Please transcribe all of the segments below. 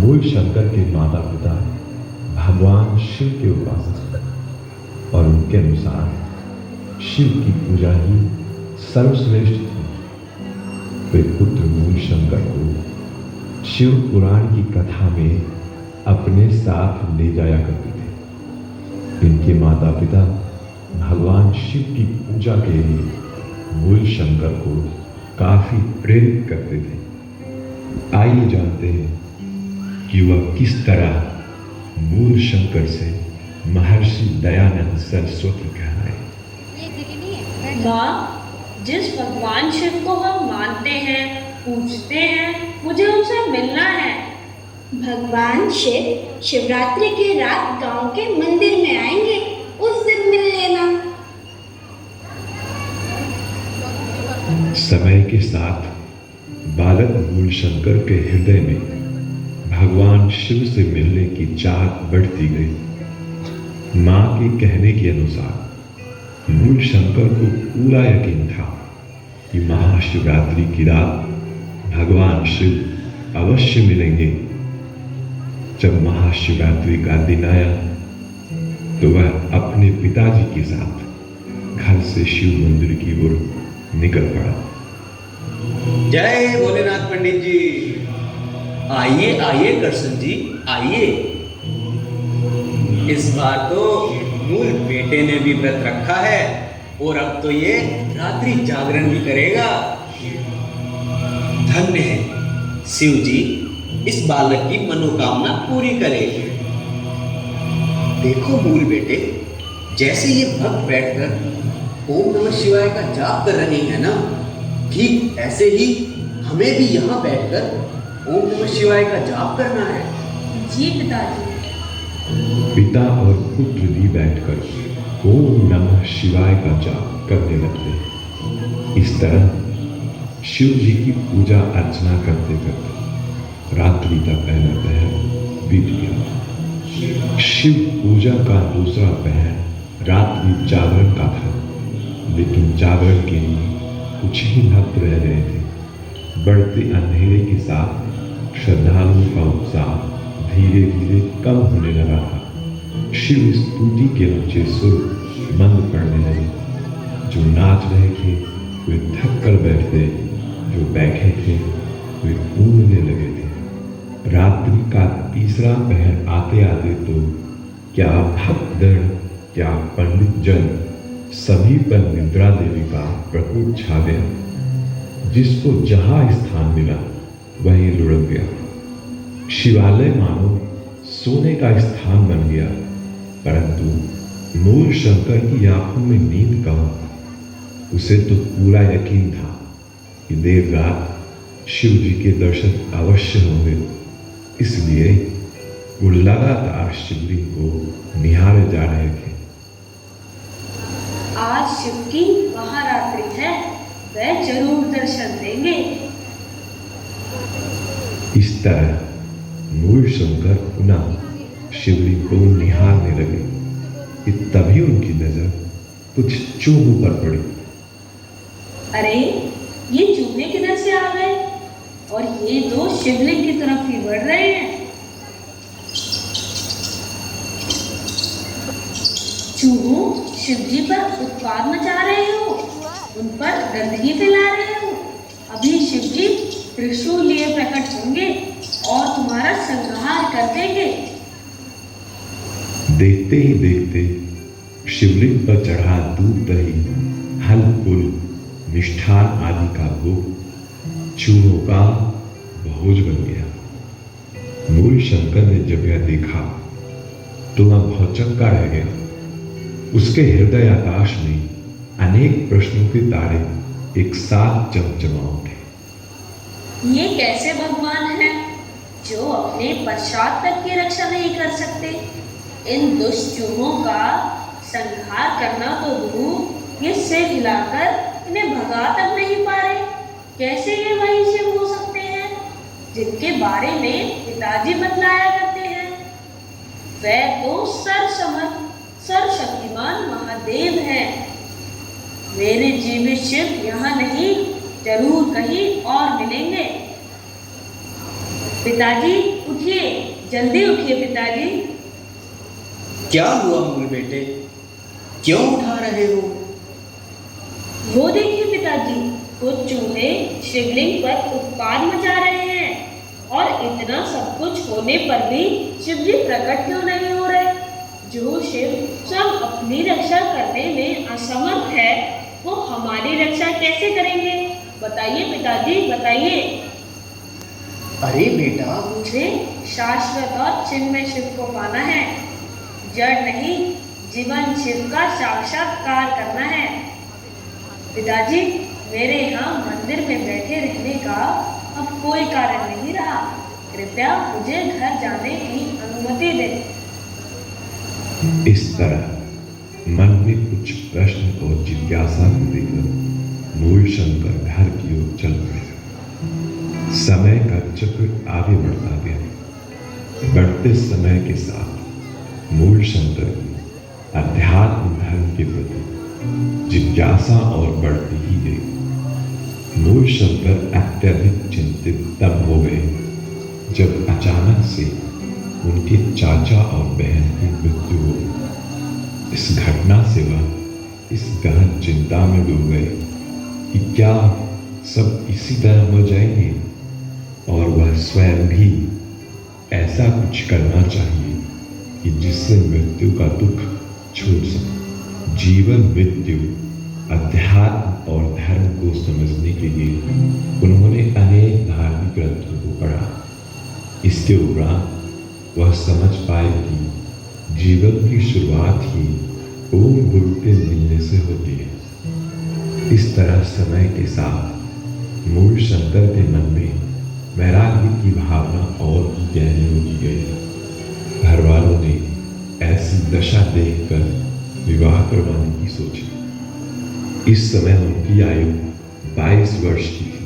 मूल शंकर के माता पिता भगवान शिव के उपासक थे और उनके अनुसार शिव की पूजा ही सर्वश्रेष्ठ थी। वे पुत्र मूल शंकर को शिव पुराण की कथा में अपने साथ ले जाया करते थे। इनके माता पिता भगवान शिव की पूजा के लिए मूल शंकर को काफी प्रेरित करते थे। आइए जानते हैं कि वह किस तरह मूल शंकर से महर्षि दयानंद सरस्वती कहलाए। माँ, जिस भगवान शिव को हम मानते हैं, पूजते हैं, मुझे उनसे मिलना है। भगवान शिव शिवरात्रि की रात गांव के मंदिर में आएंगे, उस दिन मिल लेना। समय के साथ बालक मूल शंकर के हृदय में भगवान शिव से मिलने की चाहत बढ़ती गई। मां के कहने के अनुसार मूल शंकर को पूरा यकीन था कि महाशिवरात्रि की रात भगवान शिव अवश्य मिलेंगे। जब महाशिवरात्रि का दिन आया तो वह अपने पिताजी के साथ घर से शिव मंदिर की ओर निकल पड़ा। जय भोलेनाथ पंडित जी। आइए आइए करसन जी, आइए। इस बार तो मूल बेटे ने भी व्रत रखा है और अब तो ये रात्रि जागरण भी करेगा। धन्य है शिव जी, इस बालक की मनोकामना पूरी करे। देखो मूल बेटे, जैसे ये भक्त बैठकर ओम नमः शिवाय का जाप कर रहे हैं ना, ठीक ऐसे ही हमें भी यहाँ बैठकर ओम नमः शिवाय का जाप करना है। जी पिताजी। पिता और पुत्र भी बैठकर ओम नमः शिवाय का जाप करने लगते। इस तरह शिव जी की पूजा अर्चना करते करते रात्रि का पहला पहर बीत गया। शिव पूजा का दूसरा पहर रात्रि जागरण का था, लेकिन जागरण के लिए कुछ ही भक्त रह गए थे। बढ़ते अंधेरे के साथ श्रद्धालुओं का उत्साह धीरे धीरे कम होने लगा था। शिव स्तुति के ऊंचे सुर मंद पड़ने लगे। जो नाच रहे थे वे थक कर बैठते, जो बैठे थे वे घूमने लगे थे। रात्रि का तीसरा पहर आते आते तो क्या भक्तगण, क्या पंडित जन, सभी पर निद्रा देवी का प्रकोप छा गया। जिसको जहां स्थान मिला वहीं लुढ़क गया। शिवालय मानो सोने का स्थान बन गया, परंतु मूल शंकर की आंखों में नींद कहाँ। उसे तो पूरा यकीन था कि देर रात शिव जी के दर्शन अवश्य होंगे, इसलिए वो लगातार शिवलिंग को निहारे जा रहे थे। आज शिव की महारात्रि है, वह जरूर दर्शन देंगे। इस तरह मूल शंकर पुनः शिवलिंग को निहारने लगे कि तभी उनकी नजर कुछ चूहों पर पड़ी। अरे, ये चूहे किधर से आ गए और ये दो शिवलिंग की तरफ ही बढ़ रहे हैं। चूहों, शिव जी पर उत्पात मचा रहे हो, उन पर गंदगी फैला रहे हो। अभी शिव जी त्रिशूल लिए प्रकट होंगे और तुम्हारा संहार कर देंगे। देखते ही देखते शिवलिंग पर चढ़ा दूध, दही, हल, फूल, मिष्ठान आदि का भोग चूहों का भोज बन गया। मूल शंकर ने जब यह देखा तो वह भौचक्का रह गया। उसके हृदय आकाश में अनेक प्रश्नों के तारे एक साथ चमचमा उठे। ये कैसे भगवान हैं जो अपने पश्चात तक की रक्षा नहीं कर सकते? इन दुष्ट चूहों का संहार करना तो दूर, ये सिर हिलाकर इन्हें भगा तक नहीं पा रहे। कैसे ये वही शिव हो सकते हैं जिनके बारे में पिताजी बतलाया करते हैं? वह तो सर्वशक्तिमान महादेव हैं। मेरे जीवित शिव यहाँ नहीं, जरूर कहीं और मिलेंगे। पिताजी उठिए, जल्दी उठिए पिताजी। क्या हुआ मूल बेटे, क्यों उठा रहे हो? वो देखिए पिताजी, कुछ चूहे शिवलिंग पर उत्पात मचा रहे हैं और इतना सब कुछ होने पर भी शिव जी प्रकट क्यों नहीं हो रहे? जो शिव स्वयं अपनी रक्षा करने में असमर्थ है, वो हमारी रक्षा कैसे करेंगे? बताइए पिताजी, बताइए। अरे बेटा, मुझे शाश्वत और चिन्मय शिव को पाना है, जड़ नहीं जीवन शिव का साक्षात्कार करना है। पिताजी, मेरे यहाँ मंदिर में बैठे रहने का अब कोई कारण नहीं रहा, कृपया मुझे घर जाने की अनुमति दें। इस तरह मन में कुछ प्रश्न और जिज्ञासा को लेकर मूल शंकर घर की ओर चल पड़े। समय का चक्र आगे बढ़ता गया। बढ़ते समय के साथ मूल शंकर की अध्यात्म धर्म के प्रति जिज्ञासा और बढ़ती ही गई। मूल शंकर अत्यधिक चिंतित तब हो गए जब अचानक से उनके चाचा और बहन की मृत्यु हो गई। इस घटना से वह इस गहन चिंता में डूब गए कि क्या सब इसी तरह मर जाएंगे, और वह स्वयं भी ऐसा कुछ करना चाहिए कि जिससे मृत्यु का दुख छूट सके। जीवन मृत्यु अध्यात्म और धर्म को समझने के लिए उन्होंने अनेक धार्मिक ग्रंथों को पढ़ा। इसके उपरांत वह समझ पाए कि जीवन की शुरुआत ही ओम गुरु के मिलने से होती है। इस तरह समय के साथ मूल शंकर के मन में वैराग्य की भावना और भी गहरी होती गई। घर वालों ने ऐसी दशा देखकर विवाह करवाने की सोची। इस समय उनकी आयु 22 वर्ष की थी,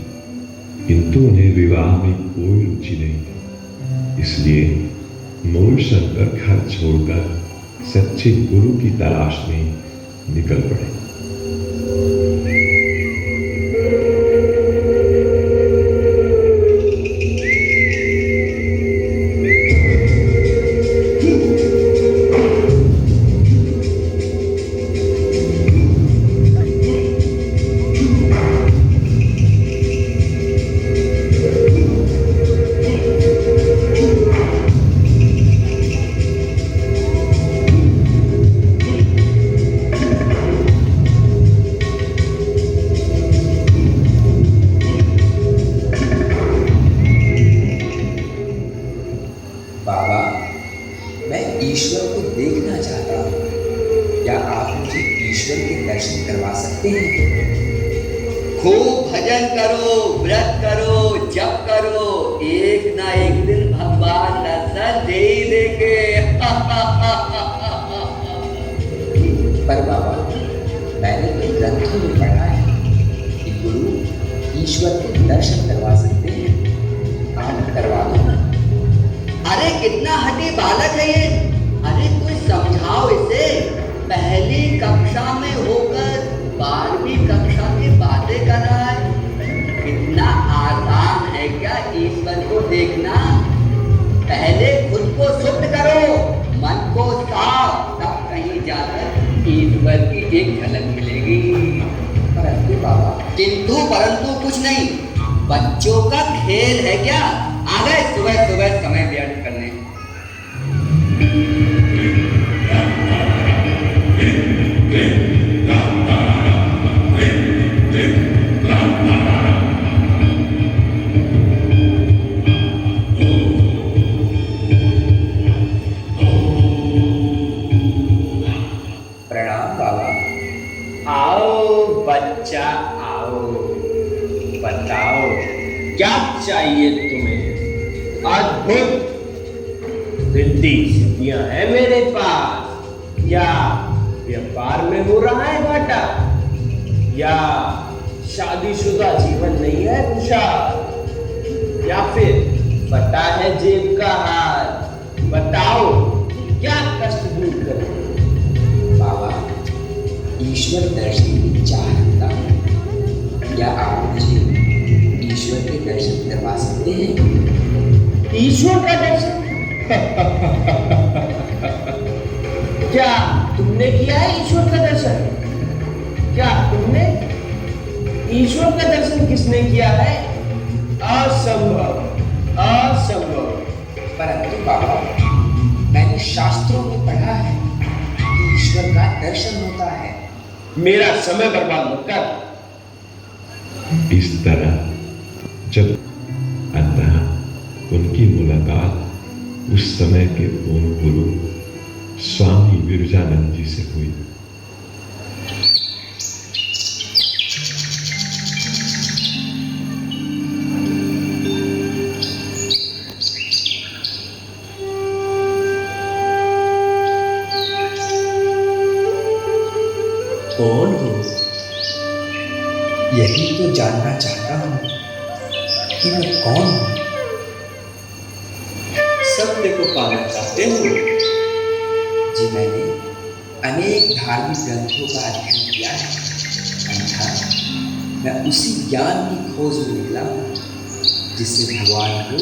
किंतु उन्हें विवाह में कोई रुचि नहीं थी। इसलिए मूल शंकर घर छोड़कर सच्चे गुरु की तलाश में निकल पड़े। बाबा, मैं ईश्वर को देखना चाहता हूँ। क्या आप मुझे ईश्वर के दर्शन करवा सकते हैं? खूब भजन करो, व्रत करो, जप करो, एक ना एक दिन भगवान दर्शन दे ही देंगे। पर बाबा, मैंने तो ग्रंथों में पढ़ा है कि गुरु ईश्वर के दर्शन करवा सकते हैं। आप करवा दो ना। अरे कितना हठी बालक है ये। अरे कोई समझाओ इसे। पहली कक्षा में होकर 12वीं कक्षा की बातें कर रहा है। कितना आसान है क्या ईश्वर को देखना? पहले खुद को शुद्ध करो, मन को साफ, तब कहीं जाकर ईश्वर की एक झलक मिलेगी। परंतु बाबा, किंतु परंतु कुछ नहीं, बच्चों का खेल है क्या? आ गए सुबह सुबह समय व्यर्थ करने। प्रणाम बाबा। आओ बच्चा आओ, बताओ क्या चाहिए तुम्हें? अद्भुत रिद्धि सिद्धियां हैं मेरे पास। या व्यापार में हो रहा है घाटा, या शादीशुदा जीवन नहीं है खुशहाल, या फिर पता है जेब का हाल। बताओ क्या कष्ट दूर करें? बाबा, ईश्वर दर्शन की चाह रखता हूँ। क्या आप मुझे ईश्वर के दर्शन करवा सकते हैं? ईश्वर का दर्शन? क्या तुमने किया है ईश्वर का दर्शन? क्या तुमने? ईश्वर का दर्शन किसने किया है? असंभव, असंभव। परंतु बाबा, मैंने शास्त्रों में पढ़ा है कि ईश्वर का दर्शन होता है। मेरा समय बर्बाद मत कर। इस तरह जब अंततः उनकी मुलाकात उस समय के पूर्ण गुरु स्वामी विरजानंद जी से हुई। कौन हो? यही तो जानना चाहता हूँ कि मैं कौन हूँ। सत्य को पाना चाहते हो? जी, मैंने अनेक धार्मिक ग्रंथों का अध्ययन किया है, अन्यथा मैं उसी ज्ञान की खोज में निकला हूँ जिससे भगवान को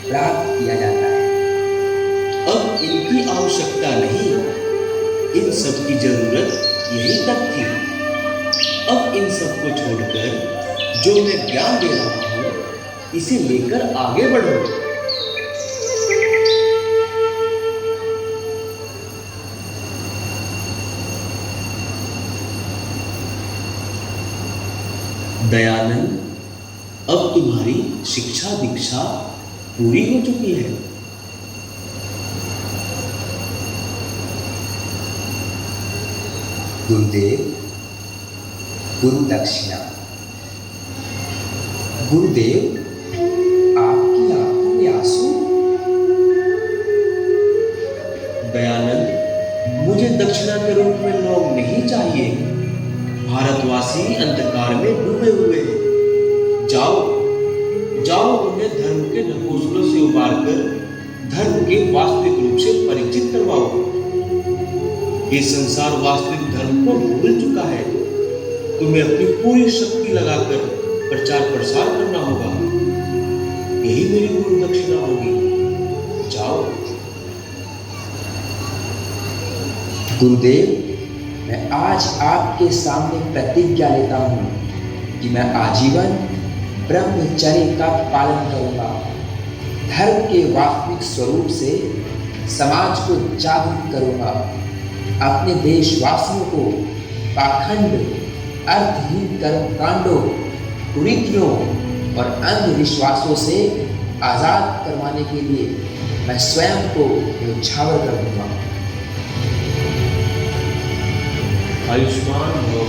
प्राप्त किया जाता है। अब इनकी आवश्यकता नहीं, इन सब की जरूरत यही तक थी। अब इन सब को छोड़कर जो मैं ज्ञान दे रहा हूँ, इसे लेकर आगे बढ़ो। दयानंद, अब तुम्हारी शिक्षा दीक्षा पूरी हो चुकी है। गुरुदेव, गुरु दक्षिणा। गुरुदेव, आपकी आंखों में आंसू? दयानंद, मुझे दक्षिणा के रूप में लोग नहीं चाहिए। भारतवासी अंधकार में डूबे हुए हैं। जाओ जाओ, उन्हें धर्म के नपुंसकों से उबार कर धर्म के वास्तविक रूप से परिचित करवाओ। ये संसार वास्तविक धर्म को भूल चुका है। तुम्हें अपनी पूरी शक्ति लगाकर प्रचार प्रसार करना होगा। यही मेरी गुरु दक्षिणा होगी। जाओ। गुरुदेव, मैं आज आपके सामने प्रतिज्ञा लेता हूँ कि मैं आजीवन ब्रह्मचर्य का पालन करूँगा। धर्म के वास्तविक स्वरूप से समाज को जागरूक करूँगा। अपने देशवासियों को पाखंड, अर्थहीन कर्मकांडों, कुरीतियों और अंधविश्वासों से आज़ाद करवाने के लिए मैं स्वयं को न्यौछावर कर दूंगा। आयुष्मान भव।